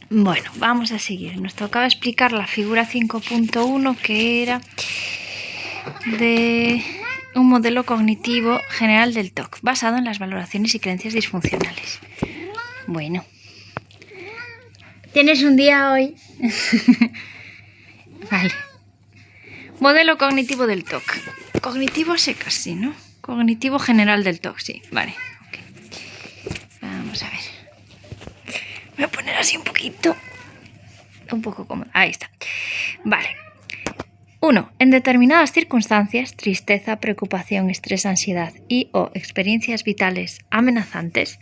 Bueno, vamos a seguir. Nos tocaba explicar la figura 5.1, que era de un modelo cognitivo general del TOC, basado en las valoraciones y creencias disfuncionales. Bueno, ¿tienes un día hoy? Vale. Modelo cognitivo del TOC. Cognitivo secas, sí, ¿no? Cognitivo general del TOC, sí. Vale. Okay. Vamos a ver. Voy a poner así un poquito. Un poco cómodo. Ahí está. Vale. 1. En determinadas circunstancias, tristeza, preocupación, estrés, ansiedad y o experiencias vitales amenazantes,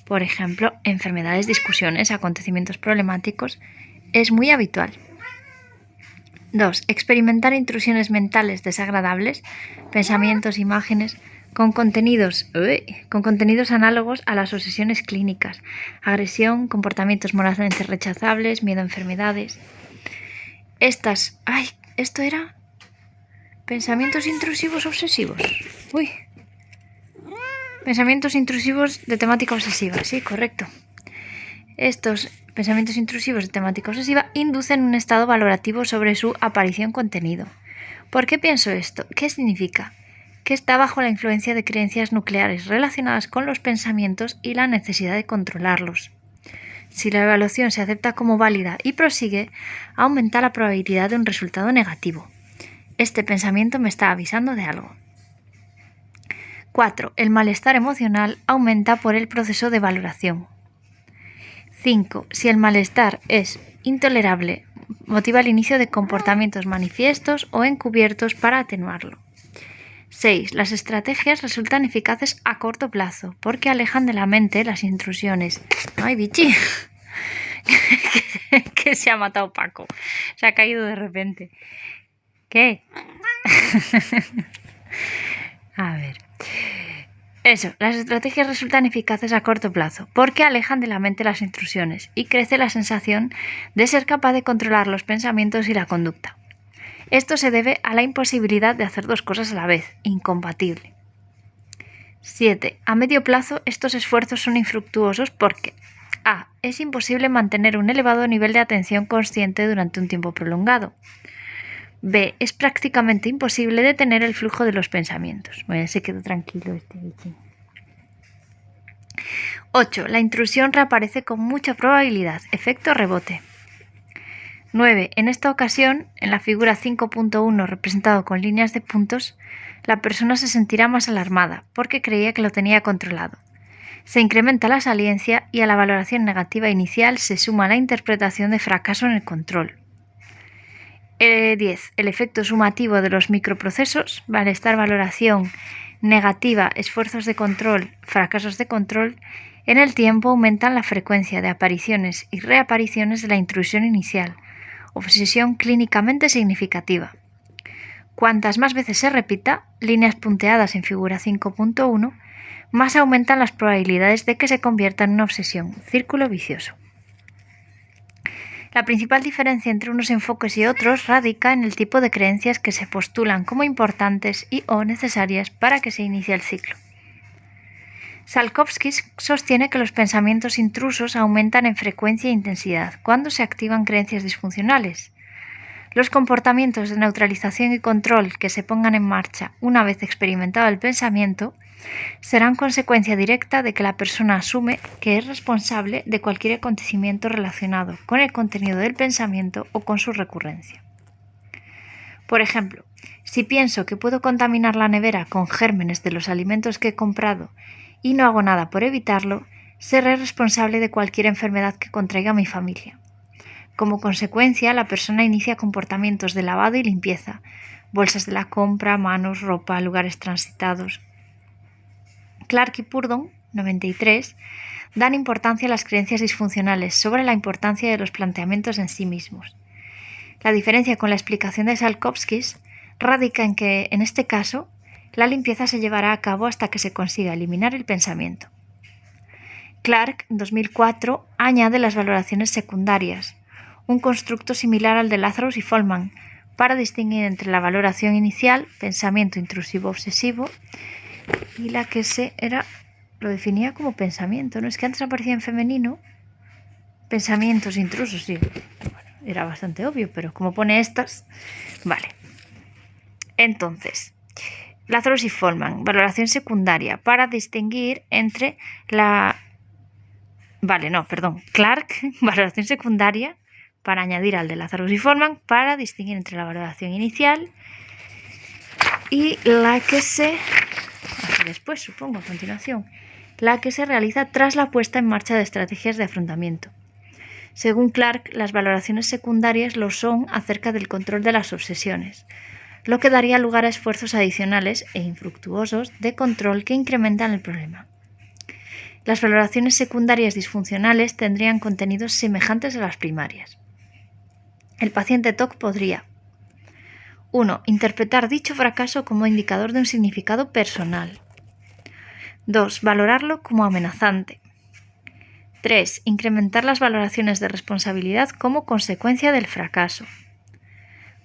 por ejemplo, enfermedades, discusiones, acontecimientos problemáticos, es muy habitual. 2. Experimentar intrusiones mentales desagradables, pensamientos, imágenes, con contenidos análogos a las obsesiones clínicas, agresión, comportamientos moralmente rechazables, miedo a enfermedades. Esto era pensamientos intrusivos obsesivos. Pensamientos intrusivos de temática obsesiva, sí, correcto. Estos pensamientos intrusivos de temática obsesiva inducen un estado valorativo sobre su aparición contenido. ¿Por qué pienso esto? ¿Qué significa? Que está bajo la influencia de creencias nucleares relacionadas con los pensamientos y la necesidad de controlarlos. Si la evaluación se acepta como válida y prosigue, aumenta la probabilidad de un resultado negativo. Este pensamiento me está avisando de algo. 4. El malestar emocional aumenta por el proceso de valoración. 5. Si el malestar es intolerable, motiva el inicio de comportamientos manifiestos o encubiertos para atenuarlo. 6. Las estrategias resultan eficaces a corto plazo porque alejan de la mente las intrusiones. ¡Ay, bichi! Que se ha matado Paco. Se ha caído de repente. ¿Qué? A ver. Eso, las estrategias resultan eficaces a corto plazo porque alejan de la mente las intrusiones y crece la sensación de ser capaz de controlar los pensamientos y la conducta. Esto se debe a la imposibilidad de hacer dos cosas a la vez, incompatible. 7. A medio plazo estos esfuerzos son infructuosos porque a. Es imposible mantener un elevado nivel de atención consciente durante un tiempo prolongado. B. Es prácticamente imposible detener el flujo de los pensamientos. Bueno, se quedó tranquilo este bichín. 8. La intrusión reaparece con mucha probabilidad. Efecto rebote. 9. En esta ocasión, en la figura 5.1 representado con líneas de puntos, la persona se sentirá más alarmada porque creía que lo tenía controlado. Se incrementa la saliencia y a la valoración negativa inicial se suma la interpretación de fracaso en el control. 10. El efecto sumativo de los microprocesos, malestar, valoración negativa, esfuerzos de control, fracasos de control, en el tiempo aumentan la frecuencia de apariciones y reapariciones de la intrusión inicial, obsesión clínicamente significativa. Cuantas más veces se repita, líneas punteadas en figura 5.1, más aumentan las probabilidades de que se convierta en una obsesión, círculo vicioso. La principal diferencia entre unos enfoques y otros radica en el tipo de creencias que se postulan como importantes y o necesarias para que se inicie el ciclo. Salkovsky sostiene que los pensamientos intrusos aumentan en frecuencia e intensidad cuando se activan creencias disfuncionales. Los comportamientos de neutralización y control que se pongan en marcha una vez experimentado el pensamiento serán consecuencia directa de que la persona asume que es responsable de cualquier acontecimiento relacionado con el contenido del pensamiento o con su recurrencia. Por ejemplo, si pienso que puedo contaminar la nevera con gérmenes de los alimentos que he comprado y no hago nada por evitarlo, seré responsable de cualquier enfermedad que contraiga mi familia. Como consecuencia, la persona inicia comportamientos de lavado y limpieza, bolsas de la compra, manos, ropa, lugares transitados. Clark y Purdon, 93, dan importancia a las creencias disfuncionales sobre la importancia de los planteamientos en sí mismos. La diferencia con la explicación de Salkovsky radica en que, en este caso, la limpieza se llevará a cabo hasta que se consiga eliminar el pensamiento. Clark, 2004, añade las valoraciones secundarias, un constructo similar al de Lazarus y Folman, para distinguir entre la valoración inicial, pensamiento intrusivo obsesivo, y la que lo definía como pensamiento, ¿no? Es que antes aparecía en femenino Pensamientos intrusos, sí. Bueno, era bastante obvio, pero como pone estas, vale. Entonces, Lazarus y Folman, valoración secundaria para distinguir entre la... Vale, no, perdón. Clark, valoración secundaria para añadir al de Lazarus y Folman para distinguir entre la valoración inicial y la que se... después, supongo, a continuación, la que se realiza tras la puesta en marcha de estrategias de afrontamiento. Según Clark, las valoraciones secundarias lo son acerca del control de las obsesiones, lo que daría lugar a esfuerzos adicionales e infructuosos de control que incrementan el problema. Las valoraciones secundarias disfuncionales tendrían contenidos semejantes a las primarias. El paciente TOC podría 1. Interpretar dicho fracaso como indicador de un significado personal. 2. Valorarlo como amenazante. 3. Incrementar las valoraciones de responsabilidad como consecuencia del fracaso.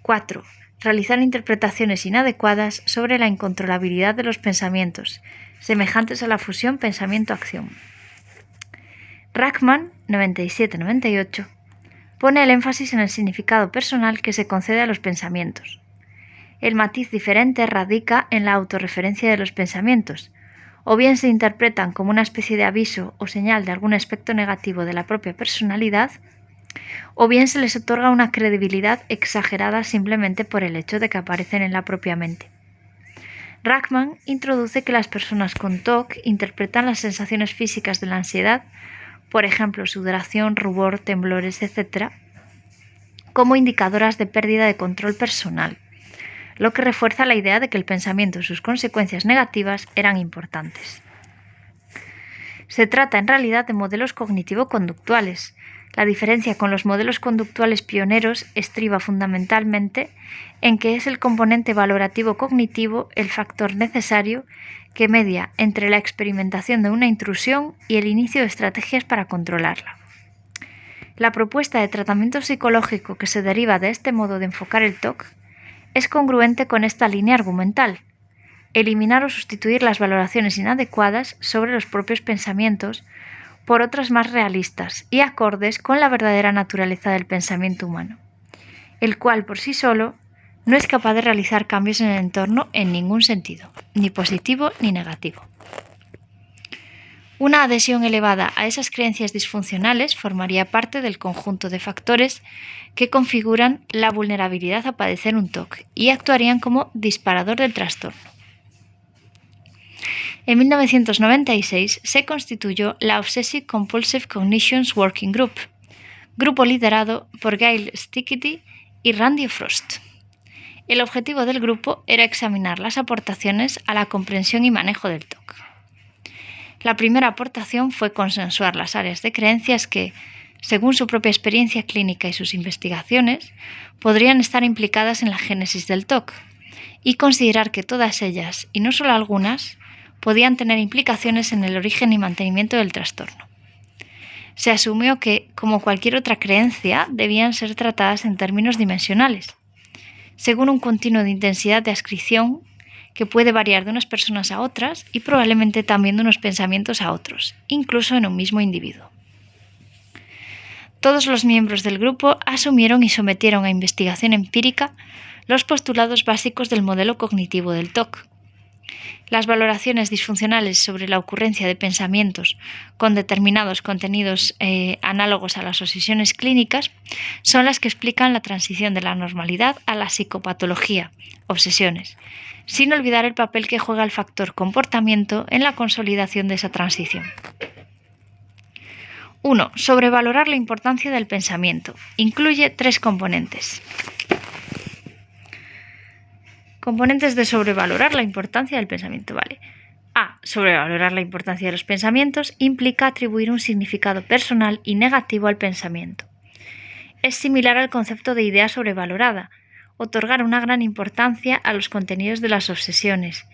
4. Realizar interpretaciones inadecuadas sobre la incontrolabilidad de los pensamientos, semejantes a la fusión pensamiento-acción. Rachman, 97-98, pone el énfasis en el significado personal que se concede a los pensamientos. El matiz diferente radica en la autorreferencia de los pensamientos, o bien se interpretan como una especie de aviso o señal de algún aspecto negativo de la propia personalidad, o bien se les otorga una credibilidad exagerada simplemente por el hecho de que aparecen en la propia mente. Rachman introduce que las personas con TOC interpretan las sensaciones físicas de la ansiedad, por ejemplo, sudoración, rubor, temblores, etc., como indicadoras de pérdida de control personal, lo que refuerza la idea de que el pensamiento y sus consecuencias negativas eran importantes. Se trata en realidad de modelos cognitivo-conductuales. La diferencia con los modelos conductuales pioneros estriba fundamentalmente en que es el componente valorativo cognitivo el factor necesario que media entre la experimentación de una intrusión y el inicio de estrategias para controlarla. La propuesta de tratamiento psicológico que se deriva de este modo de enfocar el TOC es congruente con esta línea argumental: eliminar o sustituir las valoraciones inadecuadas sobre los propios pensamientos por otras más realistas y acordes con la verdadera naturaleza del pensamiento humano, el cual por sí solo no es capaz de realizar cambios en el entorno en ningún sentido, ni positivo ni negativo. Una adhesión elevada a esas creencias disfuncionales formaría parte del conjunto de factores que configuran la vulnerabilidad a padecer un TOC y actuarían como disparador del trastorno. En 1996 se constituyó la Obsessive Compulsive Cognitions Working Group, grupo liderado por Gail Stickity y Randy Frost. El objetivo del grupo era examinar las aportaciones a la comprensión y manejo del TOC. La primera aportación fue consensuar las áreas de creencias que, según su propia experiencia clínica y sus investigaciones, podrían estar implicadas en la génesis del TOC, y considerar que todas ellas, y no solo algunas, podían tener implicaciones en el origen y mantenimiento del trastorno. Se asumió que, como cualquier otra creencia, debían ser tratadas en términos dimensionales, según un continuo de intensidad de adscripción que puede variar de unas personas a otras y probablemente también de unos pensamientos a otros, incluso en un mismo individuo. Todos los miembros del grupo asumieron y sometieron a investigación empírica los postulados básicos del modelo cognitivo del TOC. Las valoraciones disfuncionales sobre la ocurrencia de pensamientos con determinados contenidos análogos a las obsesiones clínicas son las que explican la transición de la normalidad a la psicopatología, obsesiones, sin olvidar el papel que juega el factor comportamiento en la consolidación de esa transición. 1. Sobrevalorar la importancia del pensamiento. Incluye 3 componentes. Componentes de sobrevalorar la importancia del pensamiento, ¿vale? A. Sobrevalorar la importancia de los pensamientos implica atribuir un significado personal y negativo al pensamiento. Es similar al concepto de idea sobrevalorada, otorgar una gran importancia a los contenidos de las obsesiones,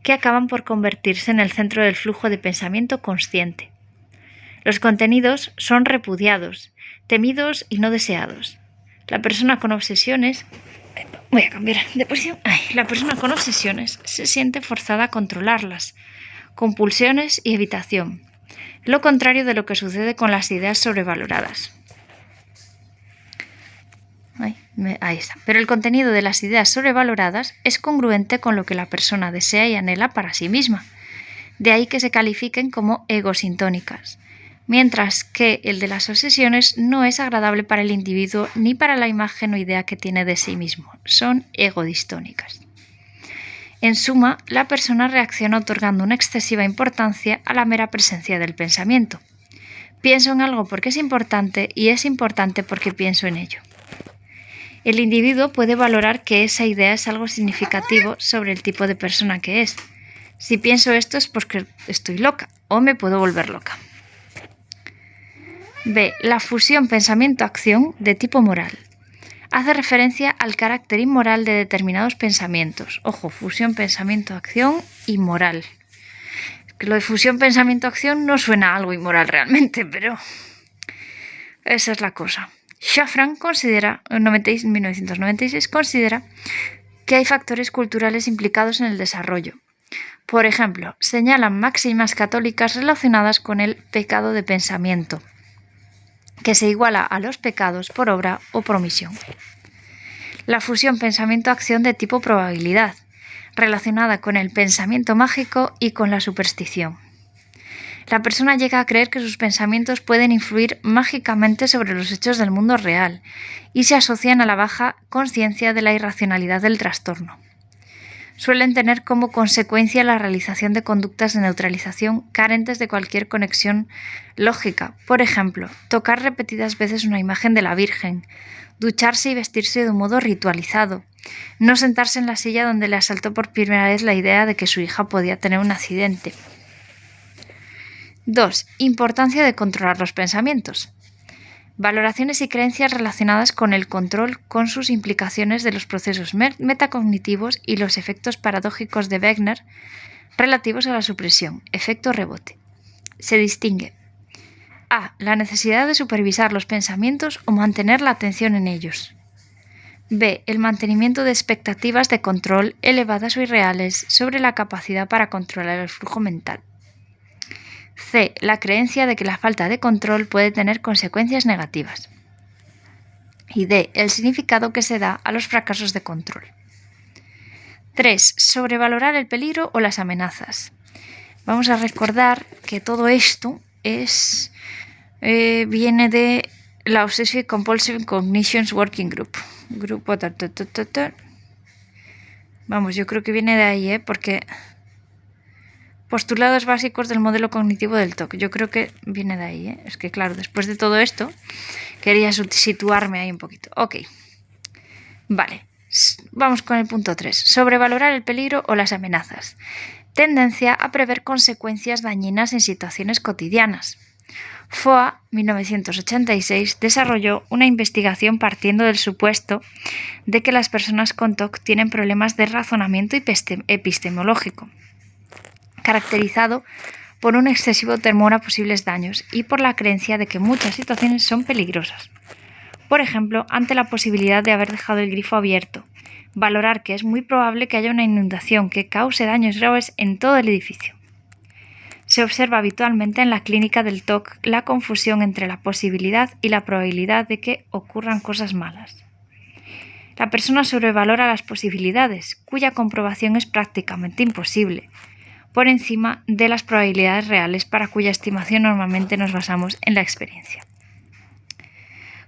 que acaban por convertirse en el centro del flujo de pensamiento consciente. Los contenidos son repudiados, temidos y no deseados. La persona con obsesiones La persona con obsesiones se siente forzada a controlarlas, compulsiones y evitación, lo contrario de lo que sucede con las ideas sobrevaloradas. Ahí está. Pero el contenido de las ideas sobrevaloradas es congruente con lo que la persona desea y anhela para sí misma. De ahí que se califiquen como egosintónicas, mientras que el de las obsesiones no es agradable para el individuo ni para la imagen o idea que tiene de sí mismo. Son egodistónicas. En suma, la persona reacciona otorgando una excesiva importancia a la mera presencia del pensamiento. Pienso en algo porque es importante y es importante porque pienso en ello. El individuo puede valorar que esa idea es algo significativo sobre el tipo de persona que es. Si pienso esto es porque estoy loca o me puedo volver loca. B. La fusión pensamiento-acción de tipo moral. Hace referencia al carácter inmoral de determinados pensamientos. Ojo, fusión pensamiento-acción y moral. Que lo de fusión pensamiento-acción no suena a algo inmoral realmente, pero esa es la cosa. Shafran considera, en 1996, considera que hay factores culturales implicados en el desarrollo. Por ejemplo, señalan máximas católicas relacionadas con el pecado de pensamiento, que se iguala a los pecados por obra o por omisión. La fusión pensamiento-acción de tipo probabilidad, relacionada con el pensamiento mágico y con la superstición. La persona llega a creer que sus pensamientos pueden influir mágicamente sobre los hechos del mundo real y se asocian a la baja conciencia de la irracionalidad del trastorno. Suelen tener como consecuencia la realización de conductas de neutralización carentes de cualquier conexión lógica. Por ejemplo, tocar repetidas veces una imagen de la Virgen, ducharse y vestirse de un modo ritualizado, no sentarse en la silla donde le asaltó por primera vez la idea de que su hija podía tener un accidente. 2. Importancia de controlar los pensamientos. Valoraciones y creencias relacionadas con el control con sus implicaciones de los procesos metacognitivos y los efectos paradójicos de Wegner relativos a la supresión, efecto rebote. Se distingue a. La necesidad de supervisar los pensamientos o mantener la atención en ellos. B. El mantenimiento de expectativas de control elevadas o irreales sobre la capacidad para controlar el flujo mental. C. La creencia de que la falta de control puede tener consecuencias negativas. Y D. El significado que se da a los fracasos de control. 3. Sobrevalorar el peligro o las amenazas. Vamos a recordar que todo esto viene de la Obsessive Compulsive Cognitions Working Group. Vamos, yo creo que viene de ahí, porque postulados básicos del modelo cognitivo del TOC. Yo creo que viene de ahí, Es que, claro, después de todo esto, quería situarme ahí un poquito. Ok. Vale. Vamos con el punto 3. Sobrevalorar el peligro o las amenazas. Tendencia a prever consecuencias dañinas en situaciones cotidianas. Foa, 1986, desarrolló una investigación partiendo del supuesto de que las personas con TOC tienen problemas de razonamiento epistemológico, caracterizado por un excesivo temor a posibles daños y por la creencia de que muchas situaciones son peligrosas. Por ejemplo, ante la posibilidad de haber dejado el grifo abierto, valorar que es muy probable que haya una inundación que cause daños graves en todo el edificio. Se observa habitualmente en la clínica del TOC la confusión entre la posibilidad y la probabilidad de que ocurran cosas malas. La persona sobrevalora las posibilidades, cuya comprobación es prácticamente imposible, por encima de las probabilidades reales para cuya estimación normalmente nos basamos en la experiencia.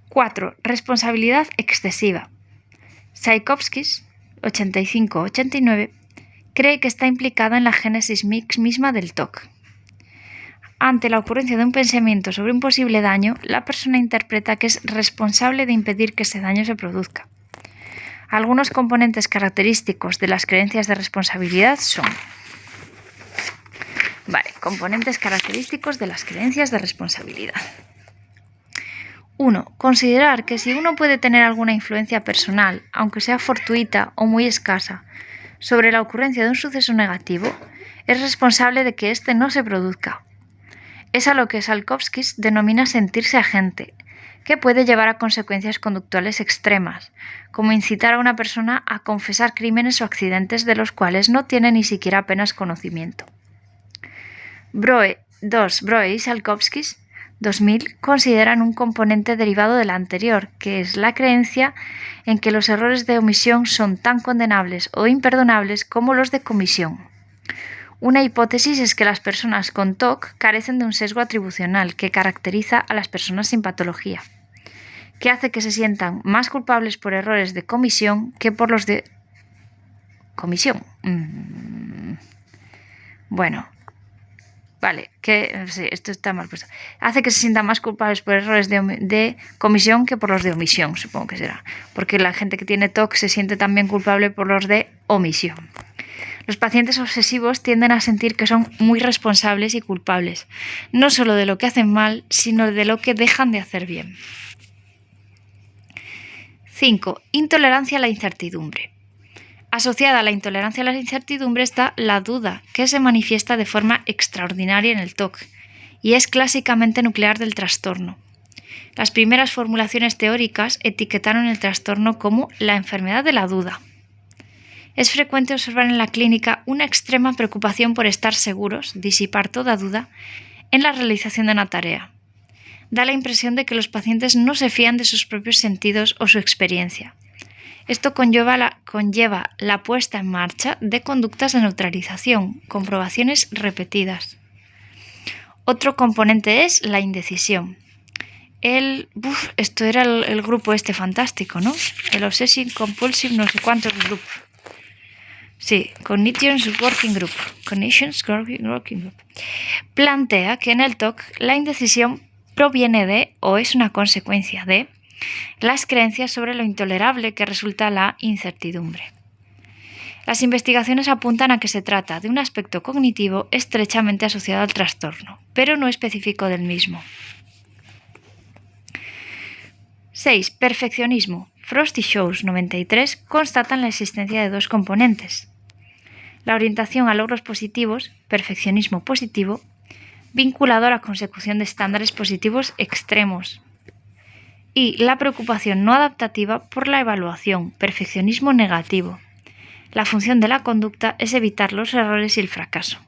4. Responsabilidad excesiva. Tchaikovsky, 85-89, cree que está implicada en la génesis misma del TOC. Ante la ocurrencia de un pensamiento sobre un posible daño, la persona interpreta que es responsable de impedir que ese daño se produzca. Algunos componentes característicos de las creencias de responsabilidad son... componentes característicos de las creencias de responsabilidad. 1. Considerar que si uno puede tener alguna influencia personal, aunque sea fortuita o muy escasa, sobre la ocurrencia de un suceso negativo, es responsable de que éste no se produzca. Es a lo que Tsiolkovsky denomina sentirse agente, que puede llevar a consecuencias conductuales extremas, como incitar a una persona a confesar crímenes o accidentes de los cuales no tiene ni siquiera apenas conocimiento. Broe, 2. Broe y Salkovskis, 2000, consideran un componente derivado del anterior, que es la creencia en que los errores de omisión son tan condenables o imperdonables como los de comisión. Una hipótesis es que las personas con TOC carecen de un sesgo atribucional que caracteriza a las personas sin patología, que hace que se sientan más culpables por errores de comisión que por los de comisión. Bueno, vale, que sí, esto está mal puesto. Hace que se sientan más culpables por errores de comisión que por los de omisión, supongo que será. Porque la gente que tiene TOC se siente también culpable por los de omisión. Los pacientes obsesivos tienden a sentir que son muy responsables y culpables, no solo de lo que hacen mal, sino de lo que dejan de hacer bien. 5. Intolerancia a la incertidumbre. Asociada a la intolerancia a la incertidumbre está la duda, que se manifiesta de forma extraordinaria en el TOC y es clásicamente nuclear del trastorno. Las primeras formulaciones teóricas etiquetaron el trastorno como la enfermedad de la duda. Es frecuente observar en la clínica una extrema preocupación por estar seguros, disipar toda duda, en la realización de una tarea. Da la impresión de que los pacientes no se fían de sus propios sentidos o su experiencia. Esto conlleva la puesta en marcha de conductas de neutralización, comprobaciones repetidas. Otro componente es la indecisión. Esto era el grupo este fantástico, ¿no? El Obsessive Compulsive no sé cuántos grupos. Sí, Cognitions Working Group. Plantea que en el TOC la indecisión proviene de o es una consecuencia de las creencias sobre lo intolerable que resulta la incertidumbre. Las investigaciones apuntan a que se trata de un aspecto cognitivo estrechamente asociado al trastorno, pero no específico del mismo. 6. Perfeccionismo. Frost y Shows, 93, constatan la existencia de dos componentes. La orientación a logros positivos, perfeccionismo positivo, vinculado a la consecución de estándares positivos extremos. Y la preocupación no adaptativa por la evaluación, perfeccionismo negativo. La función de la conducta es evitar los errores y el fracaso.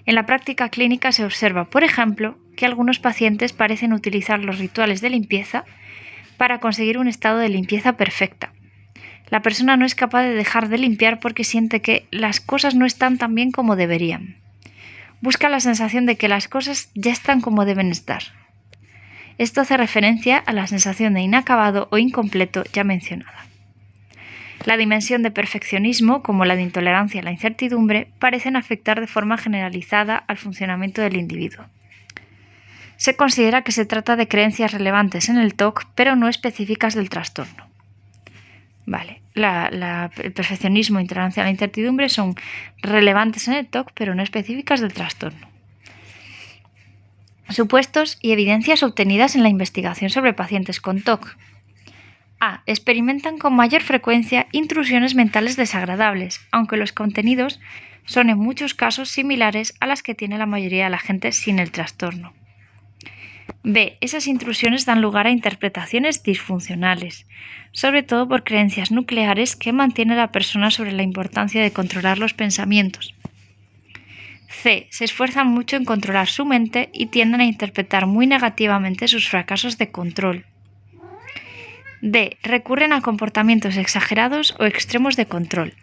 En la práctica clínica se observa, por ejemplo, que algunos pacientes parecen utilizar los rituales de limpieza para conseguir un estado de limpieza perfecta. La persona no es capaz de dejar de limpiar porque siente que las cosas no están tan bien como deberían. Busca la sensación de que las cosas ya están como deben estar. Esto hace referencia a la sensación de inacabado o incompleto ya mencionada. La dimensión de perfeccionismo, como la de intolerancia a la incertidumbre, parecen afectar de forma generalizada al funcionamiento del individuo. Se considera que se trata de creencias relevantes en el TOC, pero no específicas del trastorno. Vale, el perfeccionismo e intolerancia a la incertidumbre son relevantes en el TOC, pero no específicas del trastorno. Supuestos y evidencias obtenidas en la investigación sobre pacientes con TOC. A. Experimentan con mayor frecuencia intrusiones mentales desagradables, aunque los contenidos son en muchos casos similares a las que tiene la mayoría de la gente sin el trastorno. B. Esas intrusiones dan lugar a interpretaciones disfuncionales, sobre todo por creencias nucleares que mantiene la persona sobre la importancia de controlar los pensamientos. C. Se esfuerzan mucho en controlar su mente y tienden a interpretar muy negativamente sus fracasos de control. D. Recurren a comportamientos exagerados o extremos de control,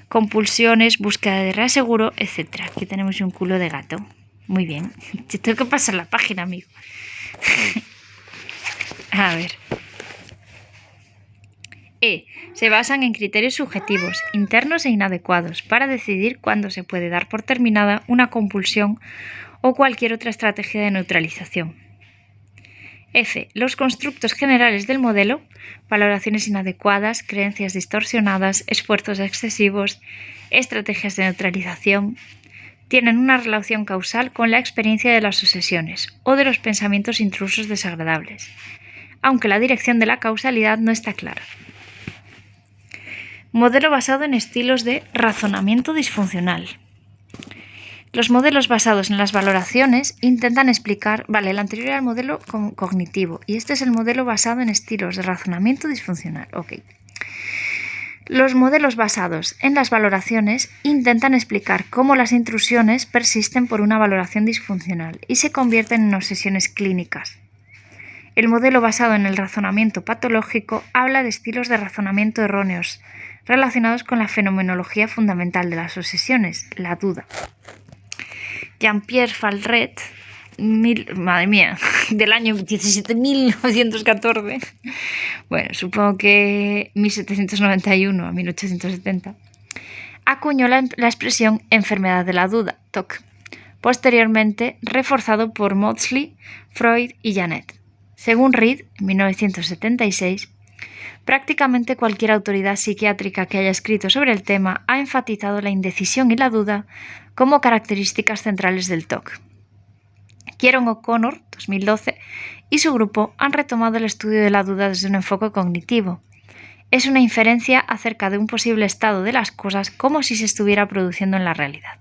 compulsiones, búsqueda de reaseguro, etc. Aquí tenemos un culo de gato. Muy bien. Yo tengo que pasar la página, amigo. A ver. E. Se basan en criterios subjetivos, internos e inadecuados, para decidir cuándo se puede dar por terminada una compulsión o cualquier otra estrategia de neutralización. F. Los constructos generales del modelo, valoraciones inadecuadas, creencias distorsionadas, esfuerzos excesivos, estrategias de neutralización, tienen una relación causal con la experiencia de las obsesiones o de los pensamientos intrusos desagradables, aunque la dirección de la causalidad no está clara. Modelo basado en estilos de razonamiento disfuncional. Los modelos basados en las valoraciones intentan explicar, el anterior era el modelo cognitivo y este es el modelo basado en estilos de razonamiento disfuncional. Ok. Los modelos basados en las valoraciones intentan explicar cómo las intrusiones persisten por una valoración disfuncional y se convierten en obsesiones clínicas. El modelo basado en el razonamiento patológico habla de estilos de razonamiento erróneos relacionados con la fenomenología fundamental de las obsesiones, la duda. Jean-Pierre Faldret, del año 17.914, bueno, supongo que 1791 a 1870, acuñó la expresión enfermedad de la duda, TOC, posteriormente reforzado por Maudsley, Freud y Janet. Según Reed, en 1976, prácticamente cualquier autoridad psiquiátrica que haya escrito sobre el tema ha enfatizado la indecisión y la duda como características centrales del TOC. Kieron O'Connor, 2012, y su grupo han retomado el estudio de la duda desde un enfoque cognitivo. Es una inferencia acerca de un posible estado de las cosas como si se estuviera produciendo en la realidad.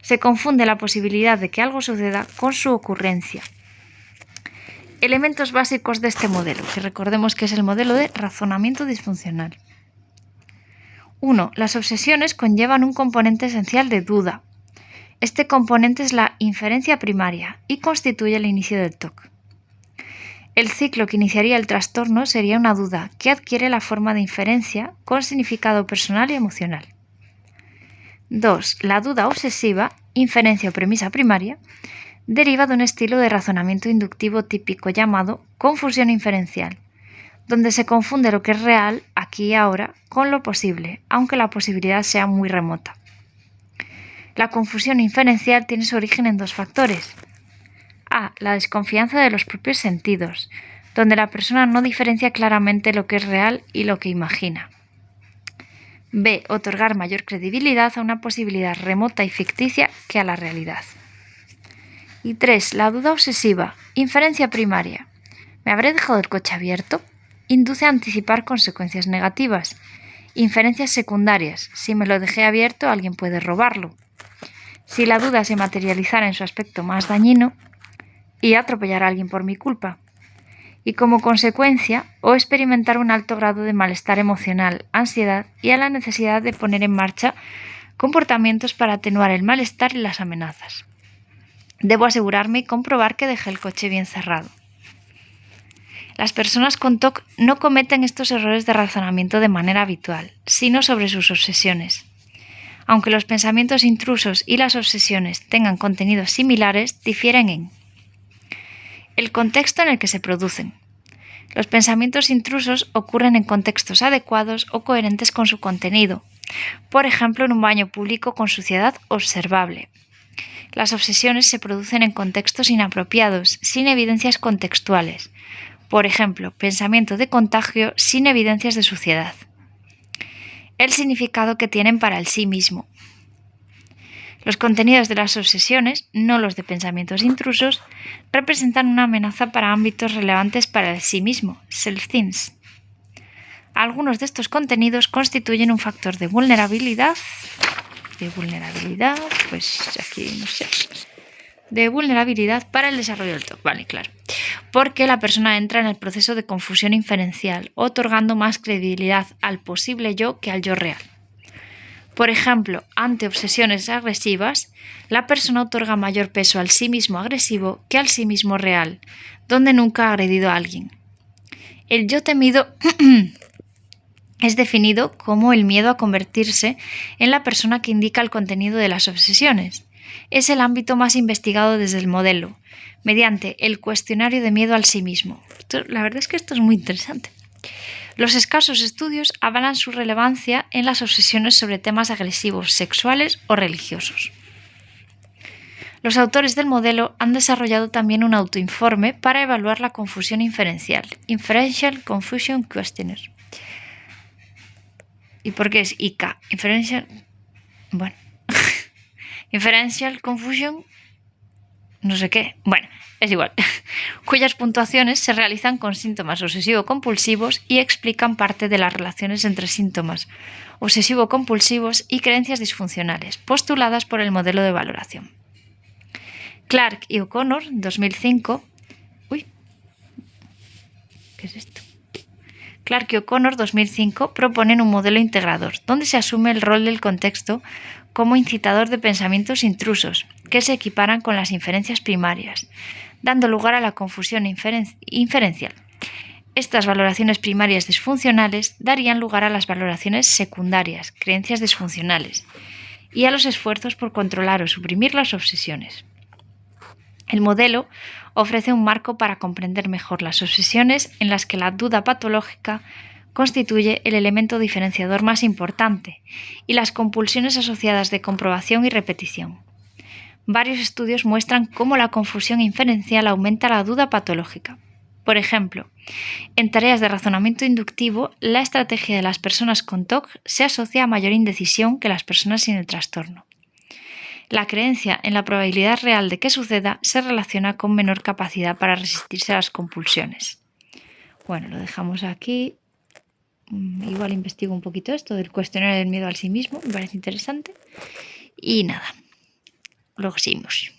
Se confunde la posibilidad de que algo suceda con su ocurrencia. Elementos básicos de este modelo, que recordemos que es el modelo de razonamiento disfuncional. 1. Las obsesiones conllevan un componente esencial de duda. Este componente es la inferencia primaria y constituye el inicio del TOC. El ciclo que iniciaría el trastorno sería una duda que adquiere la forma de inferencia con significado personal y emocional. 2. La duda obsesiva, inferencia o premisa primaria, deriva de un estilo de razonamiento inductivo típico llamado confusión inferencial, donde se confunde lo que es real aquí y ahora con lo posible, aunque la posibilidad sea muy remota. La confusión inferencial tiene su origen en dos factores. A. La desconfianza de los propios sentidos, donde la persona no diferencia claramente lo que es real y lo que imagina. B. Otorgar mayor credibilidad a una posibilidad remota y ficticia que a la realidad. Y 3. La duda obsesiva, inferencia primaria. ¿Me habré dejado el coche abierto? Induce a anticipar consecuencias negativas. Inferencias secundarias. Si me lo dejé abierto, alguien puede robarlo. Si la duda se materializara en su aspecto más dañino, y atropellar a alguien por mi culpa. Y como consecuencia, o experimentar un alto grado de malestar emocional, ansiedad y a la necesidad de poner en marcha comportamientos para atenuar el malestar y las amenazas. Debo asegurarme y comprobar que dejé el coche bien cerrado. Las personas con TOC no cometen estos errores de razonamiento de manera habitual, sino sobre sus obsesiones. Aunque los pensamientos intrusos y las obsesiones tengan contenidos similares, difieren en el contexto en el que se producen. Los pensamientos intrusos ocurren en contextos adecuados o coherentes con su contenido, por ejemplo en un baño público con suciedad observable. Las obsesiones se producen en contextos inapropiados, sin evidencias contextuales, por ejemplo, pensamiento de contagio sin evidencias de suciedad. El significado que tienen para el sí mismo. Los contenidos de las obsesiones, no los de pensamientos intrusos, representan una amenaza para ámbitos relevantes para el sí mismo, self-themes. Algunos de estos contenidos constituyen un factor de vulnerabilidad, de vulnerabilidad para el desarrollo del TOC, vale, claro, porque la persona entra en el proceso de confusión inferencial, otorgando más credibilidad al posible yo que al yo real. Por ejemplo, ante obsesiones agresivas, la persona otorga mayor peso al sí mismo agresivo que al sí mismo real, donde nunca ha agredido a alguien. El yo temido es definido como el miedo a convertirse en la persona que indica el contenido de las obsesiones. Es el ámbito más investigado desde el modelo, mediante el cuestionario de miedo al sí mismo. La verdad es que esto es muy interesante. Los escasos estudios avalan su relevancia en las obsesiones sobre temas agresivos, sexuales o religiosos. Los autores del modelo han desarrollado también un autoinforme para evaluar la confusión inferencial, Inferential Confusion Questionnaire. ¿Y por qué es ICA? Inferential Confusion, no sé qué. Bueno, es igual. Cuyas puntuaciones se realizan con síntomas obsesivo-compulsivos y explican parte de las relaciones entre síntomas obsesivo-compulsivos y creencias disfuncionales, postuladas por el modelo de valoración. Clark y O'Connor, 2005. ¿Qué es esto? Clark y O'Connor, 2005, proponen un modelo integrador, donde se asume el rol del contexto como incitador de pensamientos intrusos, que se equiparan con las inferencias primarias, dando lugar a la confusión inferencial. Estas valoraciones primarias disfuncionales darían lugar a las valoraciones secundarias, creencias disfuncionales, y a los esfuerzos por controlar o suprimir las obsesiones. El modelo ofrece un marco para comprender mejor las obsesiones en las que la duda patológica constituye el elemento diferenciador más importante y las compulsiones asociadas de comprobación y repetición. Varios estudios muestran cómo la confusión inferencial aumenta la duda patológica. Por ejemplo, en tareas de razonamiento inductivo, la estrategia de las personas con TOC se asocia a mayor indecisión que las personas sin el trastorno. La creencia en la probabilidad real de que suceda se relaciona con menor capacidad para resistirse a las compulsiones. Bueno, lo dejamos aquí. Igual investigo un poquito esto del cuestionario del miedo al sí mismo, me parece interesante. Y nada, luego seguimos.